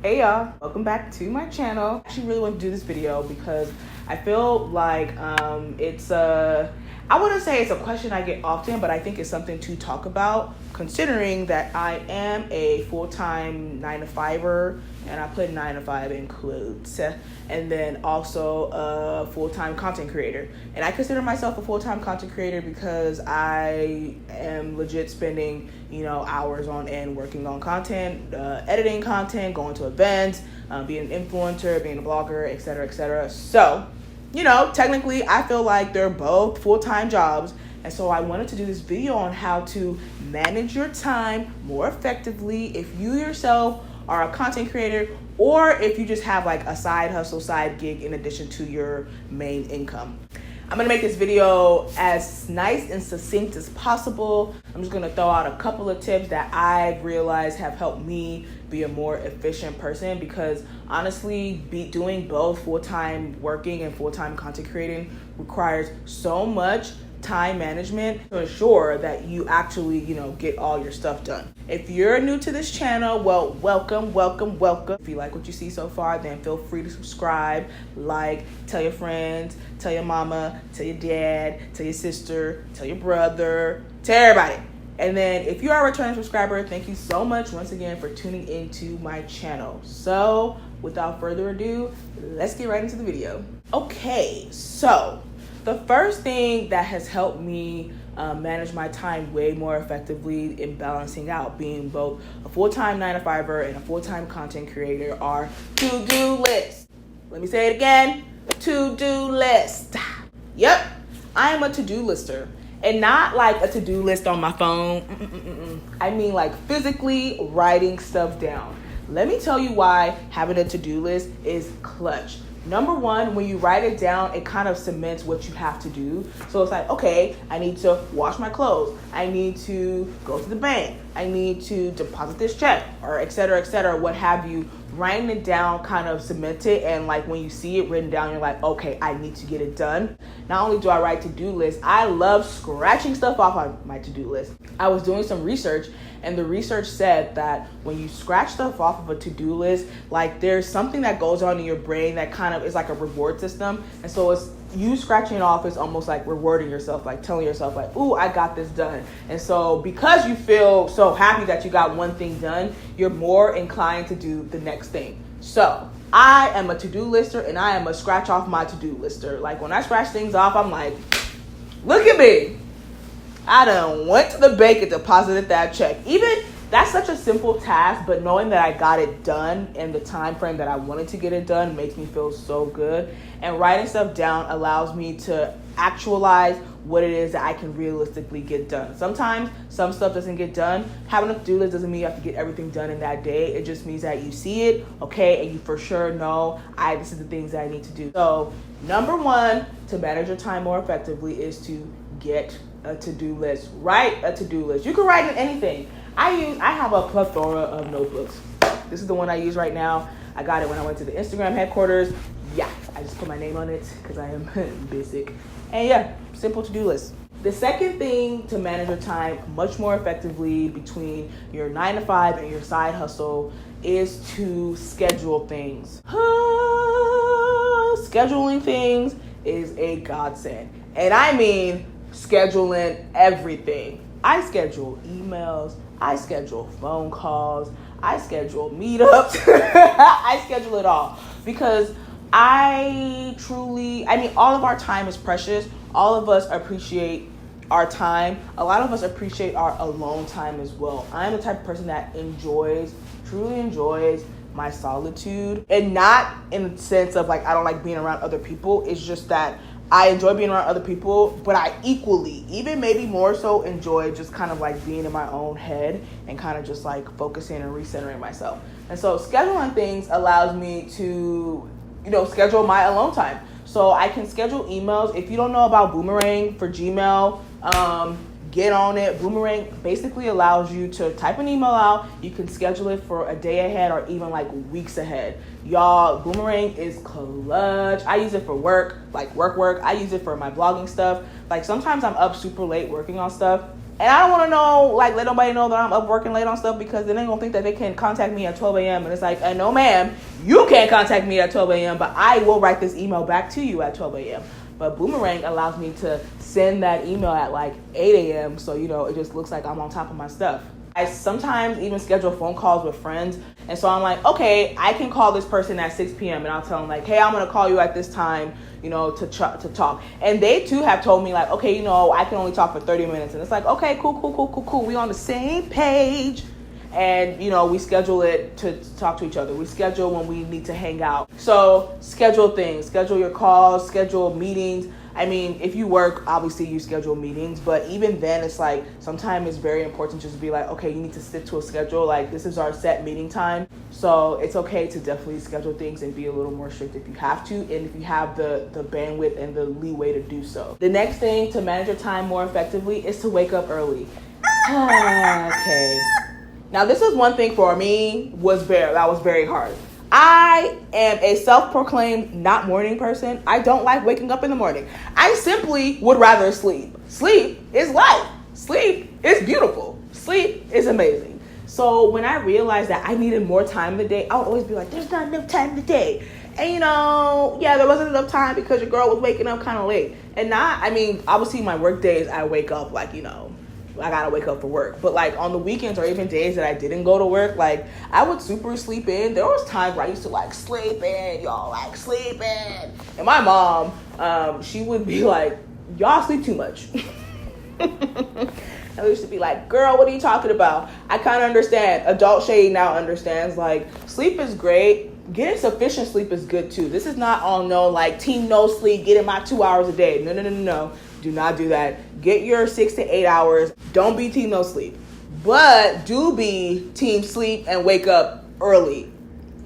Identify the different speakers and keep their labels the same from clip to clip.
Speaker 1: Hey y'all, welcome back to my channel. I actually really want to do this video because I feel like I wouldn't say it's a question I get often, but I think it's something to talk about considering that I am a full-time 9-to-5er, and I put 9 to 5 in quotes, and then also a full-time content creator. And I consider myself a full-time content creator because I am legit spending, hours on end working on content, editing content, going to events, being an influencer, being a blogger, etc., etc. So, technically I feel like they're both full-time jobs. And so I wanted to do this video on how to manage your time more effectively if you yourself are a content creator, or if you just have like a side hustle, side gig in addition to your main income. I'm gonna make this video as nice and succinct as possible. I'm just gonna throw out a couple of tips that I realized have helped me be a more efficient person, because honestly, doing both full-time working and full-time content creating requires so much time management to ensure that you actually, get all your stuff done. If you're new to this channel, well, welcome. If you like what you see so far, then feel free to subscribe, tell your friends, tell your mama, tell your dad, tell your sister, tell your brother, tell everybody. And then if you are a returning subscriber, thank you so much once again for tuning into my channel. So without further ado, let's get right into the video. Okay, so the first thing that has helped me manage my time way more effectively in balancing out being both a full-time 9-to-5er and a full-time content creator are to-do lists. Let me say it again, to-do list. Yep, I am a to-do lister. And not like a to-do list on my phone. I mean like physically writing stuff down. Let me tell you why having a to-do list is clutch. Number one, when you write it down, it kind of cements what you have to do. So it's like, okay, I need to wash my clothes. I need to go to the bank. I need to deposit this check, or et cetera, what have you. Writing it down kind of cements it, and like when you see it written down, you're like, okay, I need to get it done. Not only do I write to-do lists, I love scratching stuff off on my to-do list. I was doing some research, and the research said that when you scratch stuff off of a to-do list, like there's something that goes on in your brain that kind of is like a reward system. And so it's you scratching it off is almost like rewarding yourself, like telling yourself like, ooh, I got this done. And so because you feel so happy that you got one thing done, you're more inclined to do the next thing. So I am a to-do lister, and I am a scratch off my to-do lister. Like when I scratch things off, I'm like, look at me. I done went to the bank and deposited that check. Even that's such a simple task, but knowing that I got it done in the time frame that I wanted to get it done makes me feel so good. And writing stuff down allows me to actualize what it is that I can realistically get done. Sometimes some stuff doesn't get done. Having a to-do list doesn't mean you have to get everything done in that day. It just means that you see it, okay, and you for sure know, this is the things that I need to do. So number one, to manage your time more effectively is to get a to-do list. Write a to-do list. You can write in anything. I have a plethora of notebooks. This is the one I use right now. I got it when I went to the Instagram headquarters. Yeah, I just put my name on it because I am basic. And yeah, simple to-do list. The second thing to manage your time much more effectively between your 9-to-5 and your side hustle is to schedule things. Scheduling things is a godsend. And I mean scheduling everything. I schedule emails, I schedule phone calls, I schedule meetups, I schedule it all because all of our time is precious. All of us appreciate our time. A lot of us appreciate our alone time as well. I'm the type of person that truly enjoys my solitude, and not in the sense of like I don't like being around other people. It's just that I enjoy being around other people, but I equally, even maybe more so, enjoy just kind of like being in my own head and kind of just like focusing and recentering myself. And so scheduling things allows me to, schedule my alone time. So I can schedule emails. If you don't know about Boomerang for Gmail, get on it. Boomerang basically allows you to type an email out. You can schedule it for a day ahead or even like weeks ahead. Y'all, Boomerang is clutch. I use it for work, like work. I use it for my blogging stuff. Like sometimes I'm up super late working on stuff, And I don't want to know, like, let nobody know that I'm up working late on stuff, because then they're going to think that they can contact me at 12 a.m. And it's like, no, ma'am, you can't contact me at 12 a.m., but I will write this email back to you at 12 a.m. But Boomerang allows me to send that email at like 8 a.m. So, it just looks like I'm on top of my stuff. I sometimes even schedule phone calls with friends. And so I'm like, okay, I can call this person at 6 p.m. and I'll tell them like, hey, I'm going to call you at this time, to talk. And they too have told me like, okay, I can only talk for 30 minutes. And it's like, okay, cool. We on the same page. And, we schedule it to talk to each other. We schedule when we need to hang out. So schedule things, schedule your calls, schedule meetings. I mean, if you work, obviously you schedule meetings, but even then it's like, sometimes it's very important just to be like, okay, you need to stick to a schedule. Like, this is our set meeting time. So it's okay to definitely schedule things and be a little more strict if you have to, and if you have the bandwidth and the leeway to do so. The next thing to manage your time more effectively is to wake up early. Okay. Now, this is one thing for me that was very hard. I am a self-proclaimed not morning person. I don't like waking up in the morning. I simply would rather sleep. Sleep is life. Sleep is beautiful. Sleep is amazing. So when I realized that I needed more time in the day, I would always be like, there's not enough time in the day. And there wasn't enough time because your girl was waking up kind of late. And obviously my work days, I wake up like, I gotta wake up for work. But like on the weekends or even days that I didn't go to work, like I would super sleep in. There was times where I used to like sleep in, y'all, like sleep in. And my mom, she would be like, y'all sleep too much. I used to be like, girl, what are you talking about? I kind of understand. Adult Shay now understands, like, sleep is great. Getting sufficient sleep is good too. This is not all like team no sleep, getting my 2 hours a day. No. Do not do that. Get your 6 to 8 hours. Don't be team no sleep. But do be team sleep and wake up early.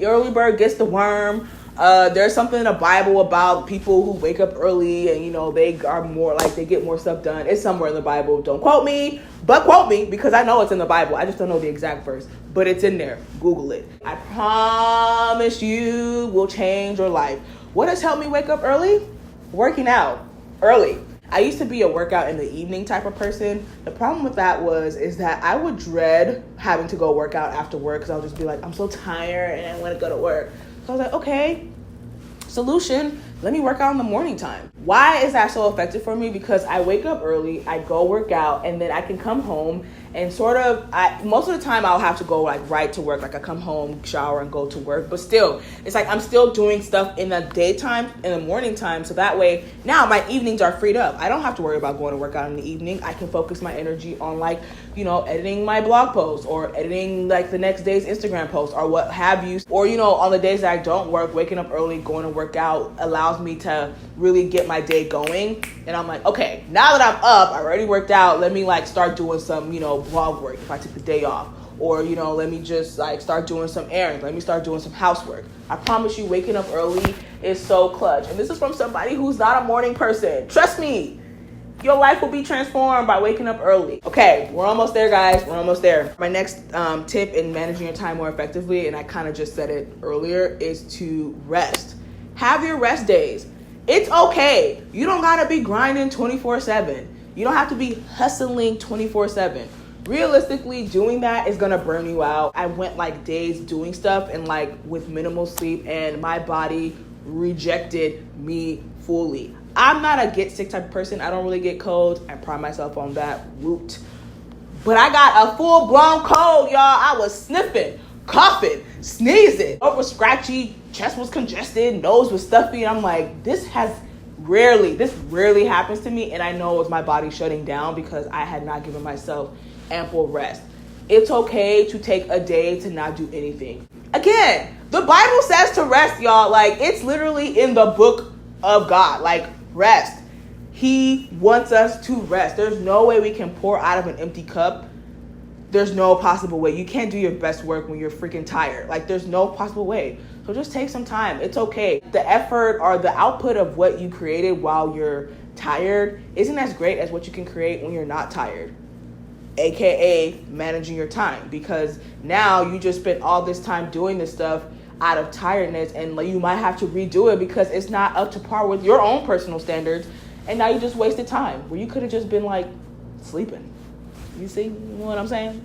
Speaker 1: Early bird gets the worm. There's something in the Bible about people who wake up early and, they are more like they get more stuff done. It's somewhere in the Bible. Don't quote me, but quote me because I know it's in the Bible. I just don't know the exact verse, but it's in there. Google it. I promise you will change your life. What has helped me wake up early? Working out early. I used to be a workout in the evening type of person. The problem with that is that I would dread having to go work out after work because I would just be like, I'm so tired and I want to go to work. So I was like, okay, solution, let me work out in the morning time. Why is that so effective for me? Because I wake up early, I go work out, and then I can come home and most of the time I'll have to go like right to work. Like I come home, shower, and go to work. But still, it's like I'm still doing stuff in the daytime, in the morning time. So that way, now my evenings are freed up. I don't have to worry about going to work out in the evening. I can focus my energy on editing my blog post or editing like the next day's Instagram post or what have you. Or, on the days that I don't work, waking up early, going to work out allows me to really get my day going. And I'm like, okay, now that I'm up, I already worked out. Let me start doing some, blog work if I took the day off. Or, let me just start doing some errands. Let me start doing some housework. I promise you, waking up early is so clutch. And this is from somebody who's not a morning person. Trust me, your life will be transformed by waking up early. Okay, we're almost there, guys. We're almost there. My next tip in managing your time more effectively, and I kind of just said it earlier, is to rest. Have your rest days. It's okay. You don't got to be grinding 24/7. You don't have to be hustling 24/7. Realistically, doing that is going to burn you out. I went days doing stuff and with minimal sleep, and my body rejected me fully. I'm not a get sick type of person. I don't really get colds. I pride myself on that. Woot. But I got a full-blown cold, y'all. I was sniffing, coughing, sneezing. Throat was scratchy, chest was congested, nose was stuffy. And I'm like, this rarely happens to me. And I know it was my body shutting down because I had not given myself ample rest. It's okay to take a day to not do anything. Again, the Bible says to rest, y'all. It's literally in the book of God. Rest. He wants us to rest. There's no way we can pour out of an empty cup. There's no possible way. You can't do your best work when you're freaking tired. There's no possible way. So just take some time. It's okay. The effort or the output of what you created while you're tired isn't as great as what you can create when you're not tired. AKA managing your time, because now you just spent all this time doing this stuff out of tiredness, and you might have to redo it because it's not up to par with your own personal standards, and now you just wasted time where you could have just been sleeping. You see what I'm saying?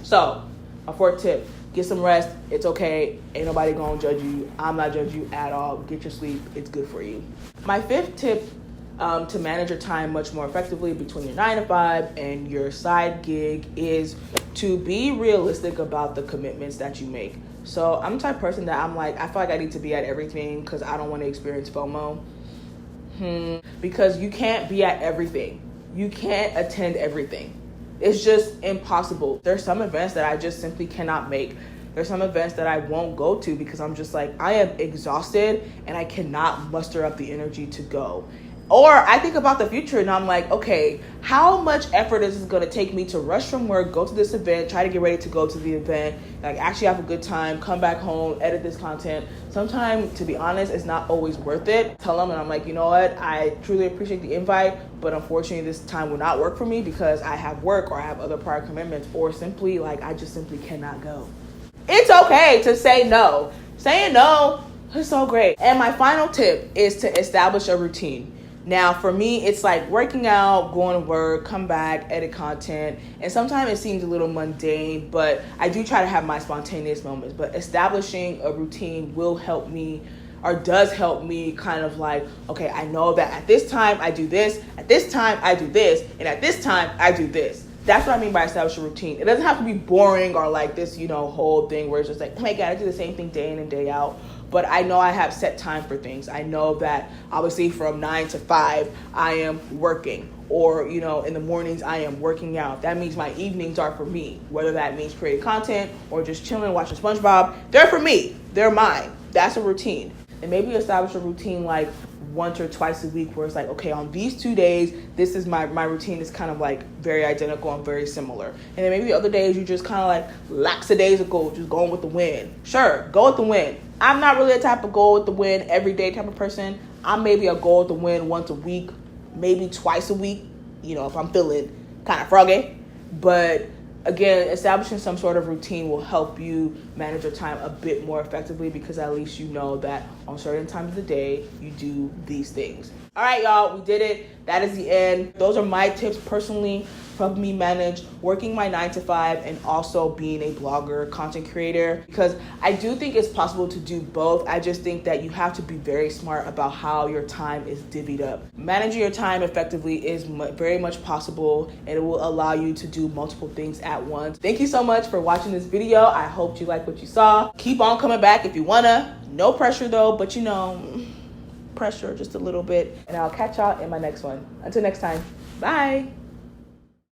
Speaker 1: So, my fourth tip, get some rest. It's okay. Ain't nobody gonna judge you. I'm not judging you at all. Get your sleep. It's good for you. My fifth tip to manage your time much more effectively between your 9 to 5 and your side gig is to be realistic about the commitments that you make. So I'm the type of person that I'm like, I feel like I need to be at everything because I don't want to experience FOMO. Because you can't be at everything. You can't attend everything. It's just impossible. There's some events that I just simply cannot make. There's some events that I won't go to because I'm just like, I am exhausted and I cannot muster up the energy to go. Or I think about the future and I'm like, okay, how much effort is this going to take me to rush from work, go to this event, try to get ready to go to the event, like actually have a good time, come back home, edit this content. Sometimes, to be honest, it's not always worth it. Tell them and I'm like, you know what? I truly appreciate the invite, but unfortunately this time will not work for me because I have work or I have other prior commitments, or simply like I just simply cannot go. It's okay to say no. Saying no is so great. And my final tip is to establish a routine. Now, for me, it's like working out, going to work, come back, edit content. And sometimes it seems a little mundane, but I do try to have my spontaneous moments. But establishing a routine will help me, or does help me kind of like, okay, I know that at this time I do this, at this time I do this, and at this time I do this. That's what I mean by establish a routine. It doesn't have to be boring or like this, whole thing where it's just like, oh my God, I do the same thing day in and day out. But I know I have set time for things. I know that obviously from 9 to 5, I am working. Or, in the mornings, I am working out. That means my evenings are for me. Whether that means creating content or just chilling, watching SpongeBob, they're for me. They're mine. That's a routine. And maybe establish a routine like once or twice a week where it's like, okay, on these 2 days, this is my routine is kind of like very identical and very similar. And then maybe other days you just kind of like lackadaisical, just going with the wind. Sure, go with the wind. I'm not really a type of go with the wind every day type of person. I'm maybe a go with the wind once a week, maybe twice a week, if I'm feeling kind of froggy. But again, establishing some sort of routine will help you manage your time a bit more effectively because at least you know that on certain times of the day, you do these things. All right, y'all, we did it. That is the end. Those are my tips personally from me manage working my 9 to 5 and also being a blogger, content creator, because I do think it's possible to do both. I just think that you have to be very smart about how your time is divvied up. Managing your time effectively is very much possible, and it will allow you to do multiple things at once. Thank you so much for watching this video. I hope you like what you saw. Keep on coming back if you wanna. No pressure though, but pressure just a little bit. And I'll catch y'all in my next one. Until next time, bye.